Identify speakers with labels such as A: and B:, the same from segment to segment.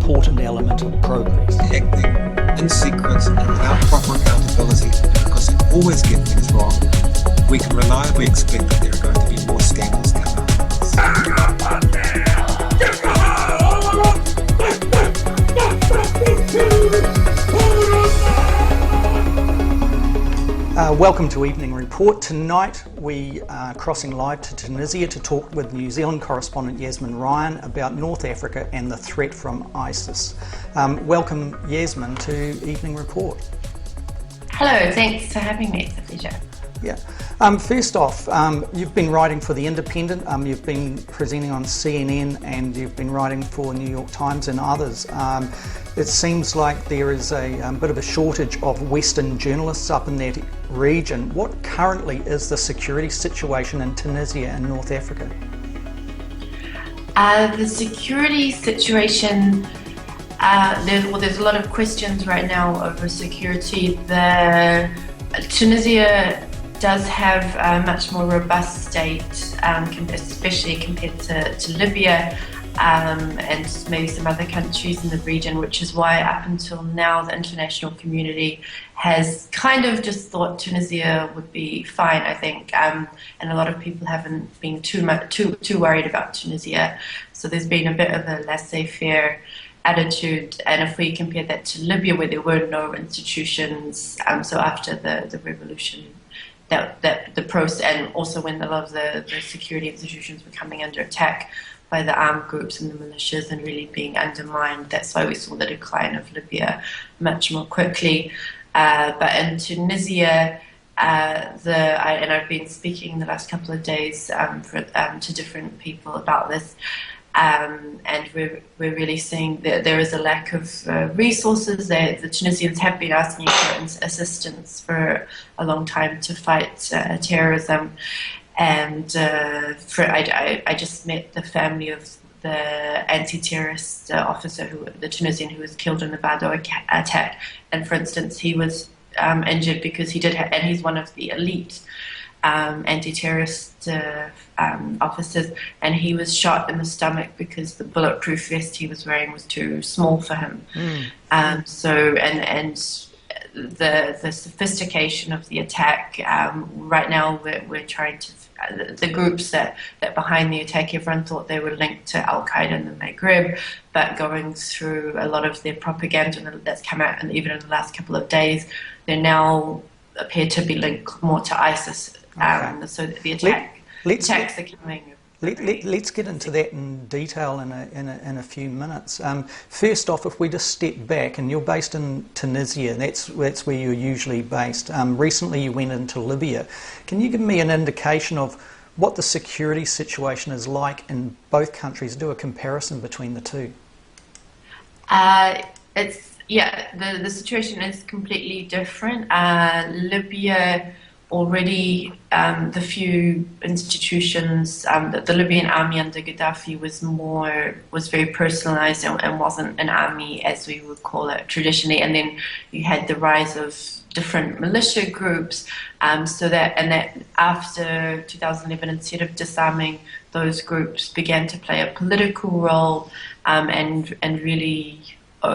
A: important element of progress.
B: Acting in secret and without proper accountability, because they always get things wrong, we can reliably expect that there are going to be more scandals coming out of this.
A: Welcome to Evening Report. Tonight we are crossing live to Tunisia to talk with New Zealand correspondent Yasmine Ryan about North Africa and the threat from ISIS. Welcome, Yasmine, to Evening Report.
C: Hello, thanks for having me. It's a pleasure.
A: Yeah. First off, you've been writing for The Independent, you've been presenting on CNN, and you've been writing for New York Times and others. It seems like there is a bit of a shortage of Western journalists up in that region. What currently is the security situation in Tunisia and North Africa?
C: The security situation, there's a lot of questions right now over security. Tunisia does have a much more robust state, especially compared to Libya and maybe some other countries in the region, which is why up until now the international community has kind of just thought Tunisia would be fine, I think, and a lot of people haven't been too worried about Tunisia. So there's been a bit of a laissez-faire attitude, and if we compare that to Libya, where there were no institutions, so after the revolution, that the process, and also when a lot of the security institutions were coming under attack by the armed groups and the militias and really being undermined, that's why we saw the decline of Libya much more quickly. But in Tunisia, and I've been speaking the last couple of days to different people about this, and we're really seeing that there is a lack of resources. The Tunisians have been asking for assistance for a long time to fight terrorism. And I just met the family of the anti-terrorist officer, the Tunisian who was killed in the Bardo attack. And for instance, he was injured because and he's one of the elite anti-terrorist officers, and he was shot in the stomach because the bulletproof vest he was wearing was too small for him. So the sophistication of the attack, right now we're trying to, the groups that behind the attack, everyone thought they were linked to Al-Qaeda in the Maghreb, but going through a lot of their propaganda that's come out, and even in the last couple of days, they now appear to be linked more to ISIS. Okay. So the attacks are coming.
A: Let's get into that in detail in a few minutes. First off, if we just step back, and you're based in Tunisia, that's where you're usually based. Recently you went into Libya. Can you give me an indication of what the security situation is like in both countries? Do a comparison between the two.
C: The situation is completely different. Libya, already the few institutions, the Libyan army under Gaddafi was very personalized and wasn't an army as we would call it traditionally. And then you had the rise of different militia groups, so that after 2011, instead of disarming, those groups began to play a political role and really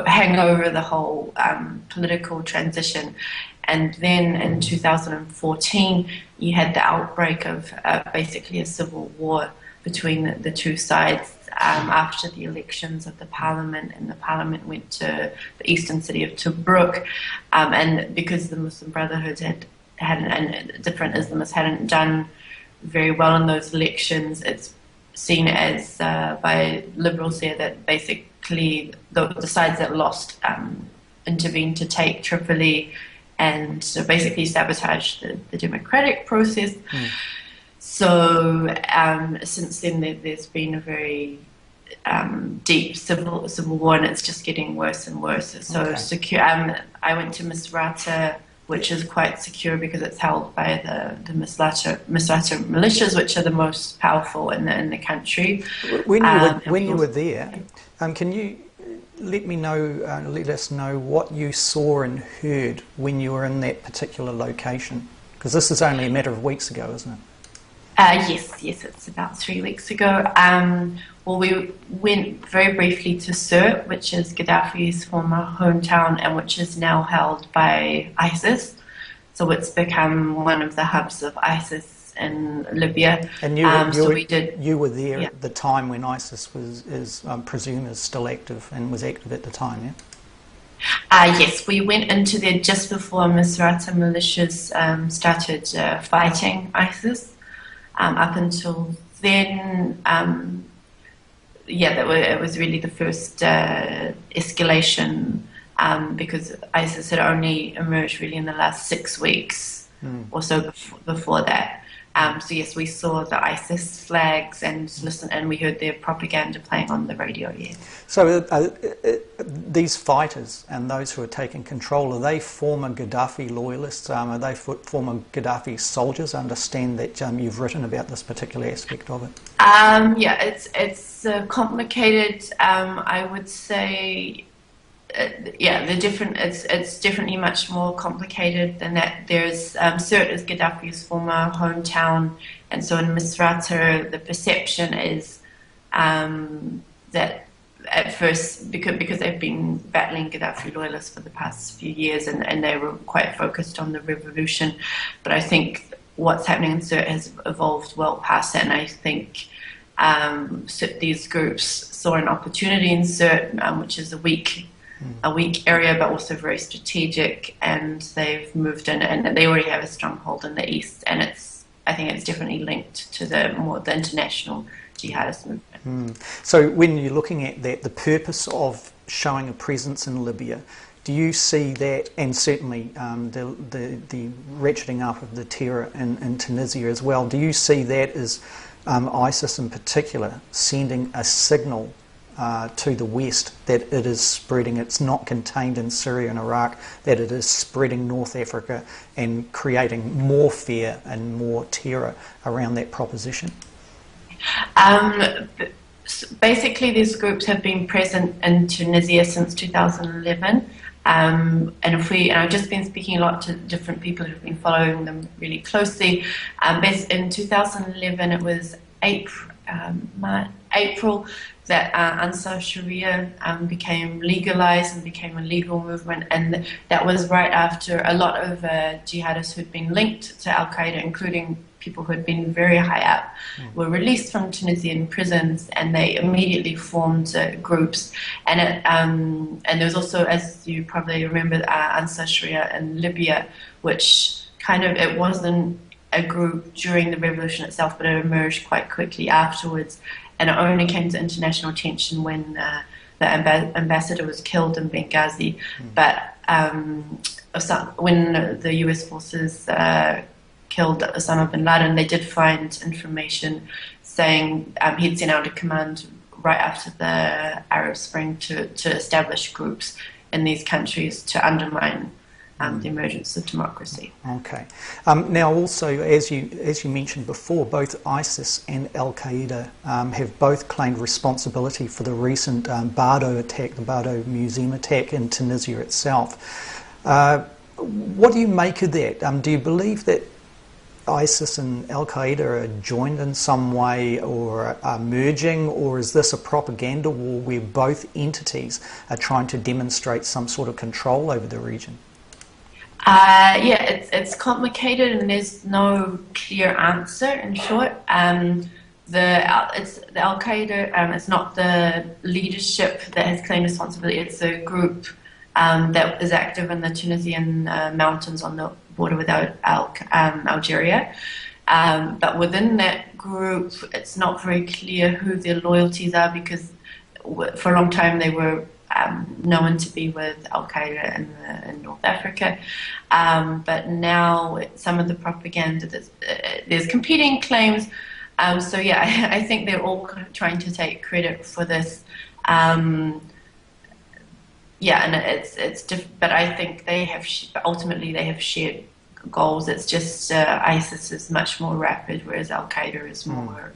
C: hang over the whole political transition. And then in 2014, you had the outbreak of basically a civil war between the two sides after the elections of the parliament, and the parliament went to the eastern city of Tobruk, and because the Muslim Brotherhood and different Islamists hadn't done very well in those elections, it's seen as by liberals there that basically the sides that lost intervened to take Tripoli and so basically sabotage the democratic process. So since then there's been a very deep civil war, and it's just getting worse and worse. So okay. Secure. I went to Misrata, which is quite secure because it's held by the Misrata militias, which are the most powerful in the country.
A: When you were there, can you let us know what you saw and heard when you were in that particular location? Because this is only a matter of weeks ago, isn't it?
C: Yes, it's about 3 weeks ago. Well, we went very briefly to Sirte, which is Gaddafi's former hometown and which is now held by ISIS. So it's become one of the hubs of ISIS in Libya.
A: And you were there at the time when ISIS was, I presume, is still active and was active at the time, yeah?
C: Yes, we went into there just before Misrata militias started fighting ISIS. Up until then, it was really the first escalation because ISIS had only emerged really in the last 6 weeks or so before that. So yes, we saw the ISIS flags and we heard their propaganda playing on the radio. Yeah.
A: So these fighters and those who are taking control, are they former Gaddafi loyalists? Are they former Gaddafi soldiers? I understand that you've written about this particular aspect of it.
C: It's complicated. I would say. It's definitely much more complicated than that. There's Sirte is Gaddafi's former hometown, and so in Misrata, the perception is that at first, because they've been battling Gaddafi loyalists for the past few years, and they were quite focused on the revolution, but I think what's happening in Sirte has evolved well past that, and I think these groups saw an opportunity in Sirte, which is a weak area, but also very strategic, and they've moved in, and they already have a stronghold in the east, and I think it's definitely linked to the international jihadist movement.
A: So when you're looking at that, the purpose of showing a presence in Libya, do you see that, and certainly the ratcheting up of the terror in Tunisia as well, do you see that as ISIS in particular sending a signal to the West that it is spreading, it's not contained in Syria and Iraq, that it is spreading North Africa and creating more fear and more terror around that proposition?
C: Basically, these groups have been present in Tunisia since 2011. And I've just been speaking a lot to different people who've been following them really closely. In 2011, it was April that Ansar Sharia became legalized and became a legal movement, and that was right after a lot of jihadists who'd been linked to Al-Qaeda, including people who had been very high up, were released from Tunisian prisons, and they immediately formed groups. And there was also, as you probably remember, Ansar Sharia in Libya, which it wasn't a group during the revolution itself, but it emerged quite quickly afterwards. And it only came to international attention when the ambassador was killed in Benghazi. But when the US forces killed Osama bin Laden, they did find information saying he'd sent out a command right after the Arab Spring to establish groups in these countries to undermine the emergence of democracy.
A: Okay. Now, also, as you mentioned before, both ISIS and Al-Qaeda have both claimed responsibility for the recent Bardo attack, the Bardo Museum attack in Tunisia itself. What do you make of that? Do you believe that ISIS and Al-Qaeda are joined in some way or are merging, or is this a propaganda war where both entities are trying to demonstrate some sort of control over the region?
C: It's complicated and there's no clear answer, in short. The Al-Qaeda, it's not the leadership that has claimed responsibility, it's a group that is active in the Tunisian mountains on the border with Algeria. But within that group, it's not very clear who their loyalties are, because for a long time they were known to be with Al-Qaeda in North Africa. But now some of the propaganda, there's competing claims. I think they're all trying to take credit for this. And it's but I think ultimately they have shared goals. It's just ISIS is much more rapid, whereas Al-Qaeda is more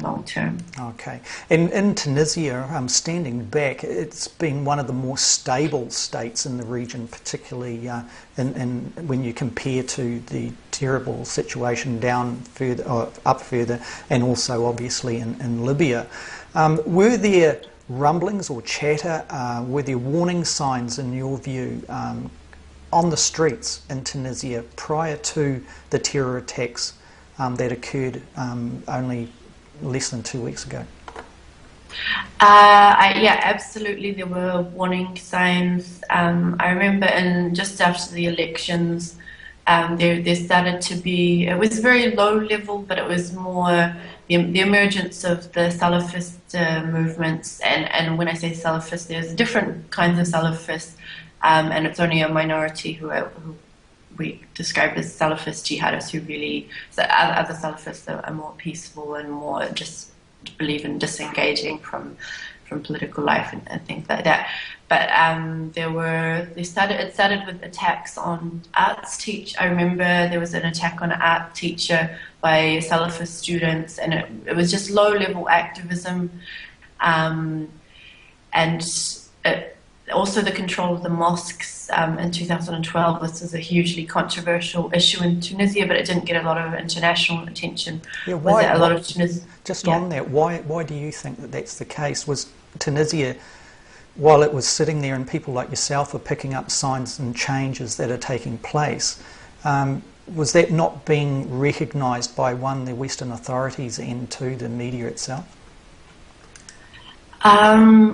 C: long term.
A: Okay. And in Tunisia, standing back, it's been one of the more stable states in the region, particularly when you compare to the terrible situation down further, up further, and also obviously in Libya. Were there rumblings or chatter? Were there warning signs, in your view, on the streets in Tunisia prior to the terror attacks that occurred only less than 2 weeks ago?
C: Yeah, absolutely. There were warning signs. I remember just after the elections, there started to be, it was very low level, but it was more the emergence of the Salafist movements. And when I say Salafist, there's different kinds of Salafists, and it's only a minority who we describe as Salafist jihadists, who really, so other Salafists are more peaceful and more just believe in disengaging from political life and things like that. But it started with attacks on arts teach. I remember there was an attack on an art teacher by Salafist students, and it was just low-level activism, and also the control of the mosques in 2012. This was a hugely controversial issue in Tunisia, but it didn't get a lot of international attention.
A: Yeah, on that, why do you think that that's the case? Was Tunisia, while it was sitting there and people like yourself are picking up signs and changes that are taking place, was that not being recognised by, one, the Western authorities, and two, the media itself?
C: I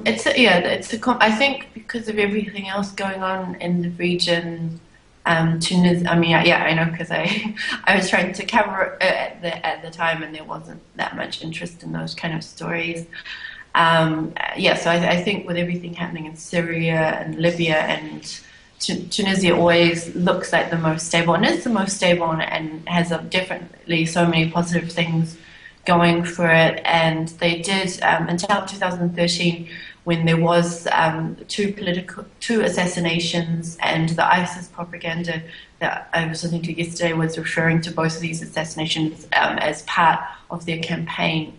C: think because of everything else going on in the region, Tunisia. I know, because I was trying to cover it at the time, and there wasn't that much interest in those kind of stories. So I think with everything happening in Syria and Libya, and Tunisia always looks like the most stable, and is the most stable, and has definitely so many positive things going for it. And they did until 2013, when there was two assassinations, and the ISIS propaganda that I was listening to yesterday was referring to both of these assassinations as part of their campaign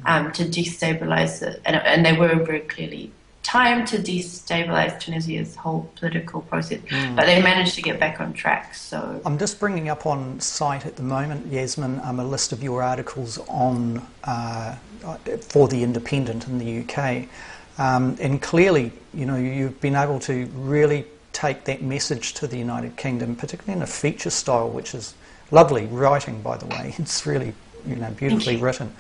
C: to destabilize it, and they were very clearly timed to destabilize Tunisia's whole political process, but they managed to get back on track. So
A: I'm just bringing up on site at the moment, Yasmine, a list of your articles on for the Independent in the UK, and clearly, you've been able to really take that message to the United Kingdom, particularly in a feature style, which is lovely writing, by the way. It's really beautifully written.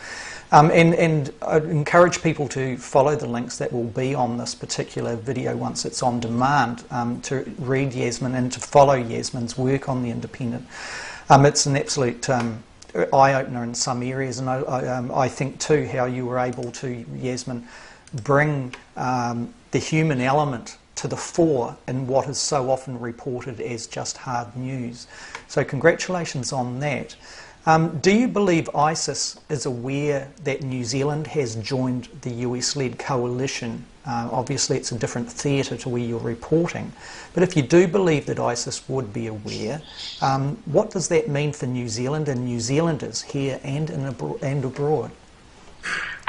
A: And I'd encourage people to follow the links that will be on this particular video once it's on demand, to read Yasmine and to follow Yasmine's work on the Independent. It's an absolute eye-opener in some areas, and I think too how you were able to, Yasmine, bring the human element to the fore in what is so often reported as just hard news. So congratulations on that. Do you believe ISIS is aware that New Zealand has joined the US-led coalition? Obviously it's a different theatre to where you're reporting, but if you do believe that ISIS would be aware, what does that mean for New Zealand and New Zealanders here and abroad?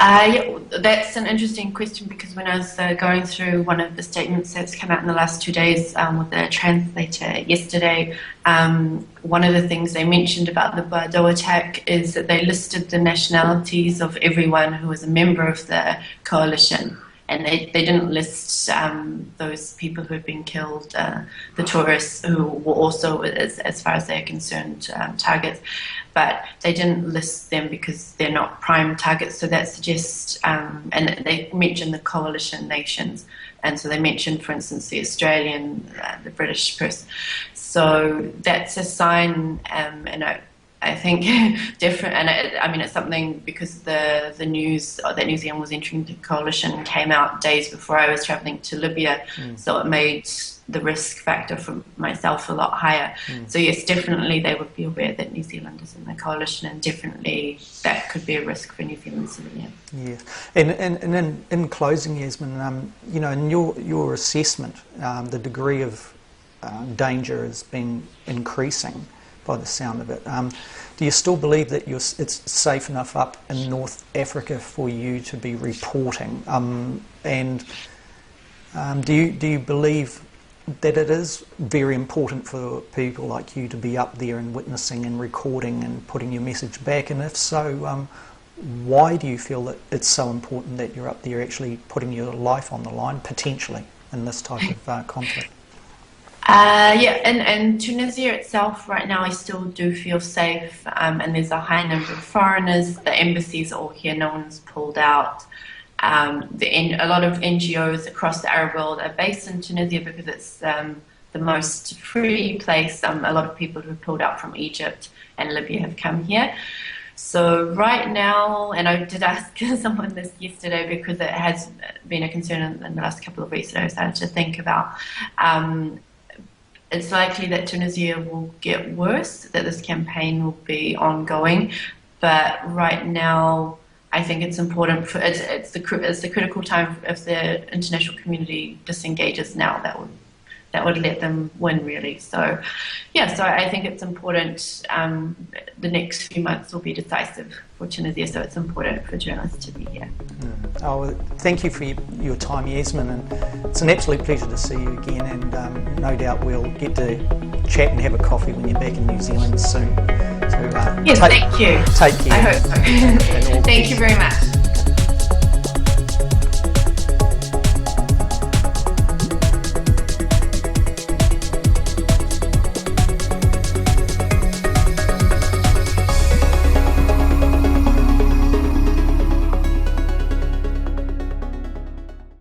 C: That's an interesting question, because when I was going through one of the statements that's come out in the last 2 days with the translator yesterday, one of the things they mentioned about the Bardo attack is that they listed the nationalities of everyone who was a member of the coalition, and they didn't list those people who had been killed, the tourists who were also, as far as they're concerned, targets. But they didn't list them because they're not prime targets. So that suggests, and they mentioned the coalition nations, and so they mentioned, for instance, the Australian, the British person. So that's a sign, and I think different, and it's something, because the news that New Zealand was entering the coalition came out days before I was travelling to Libya, so it made the risk factor for myself a lot higher. So yes, definitely they would be aware that New Zealand is in the coalition, and definitely that could be a risk for New Zealand civilians. Yeah,
A: and in closing, Yasmine, in your assessment, the degree of danger has been increasing, by the sound of it. Do you still believe that it's safe enough up in North Africa for you to be reporting? Do you believe that it is very important for people like you to be up there and witnessing and recording and putting your message back? And if so, why do you feel that it's so important that you're up there actually putting your life on the line, potentially, in this type of conflict?
C: In Tunisia itself right now I still do feel safe, and there's a high number of foreigners. The embassies are all here, no one's pulled out. A lot of NGOs across the Arab world are based in Tunisia because it's the most free place. A lot of people who have pulled out from Egypt and Libya have come here. So right now, and I did ask someone this yesterday because it has been a concern in the last couple of weeks that I started to think about. It's likely that Tunisia will get worse, that this campaign will be ongoing. But right now, I think it's important it's the critical time. If the international community disengages now, that would let them win, really. So I think it's important. The next few months will be decisive for Tunisia, so it's important for journalists to be here.
A: Oh, thank you for your time, Yasmine, and it's an absolute pleasure to see you again, and no doubt we'll get to chat and have a coffee when you're back in New Zealand soon. So,
C: yes, thank you.
A: Take care.
C: I hope so. Thank you very much.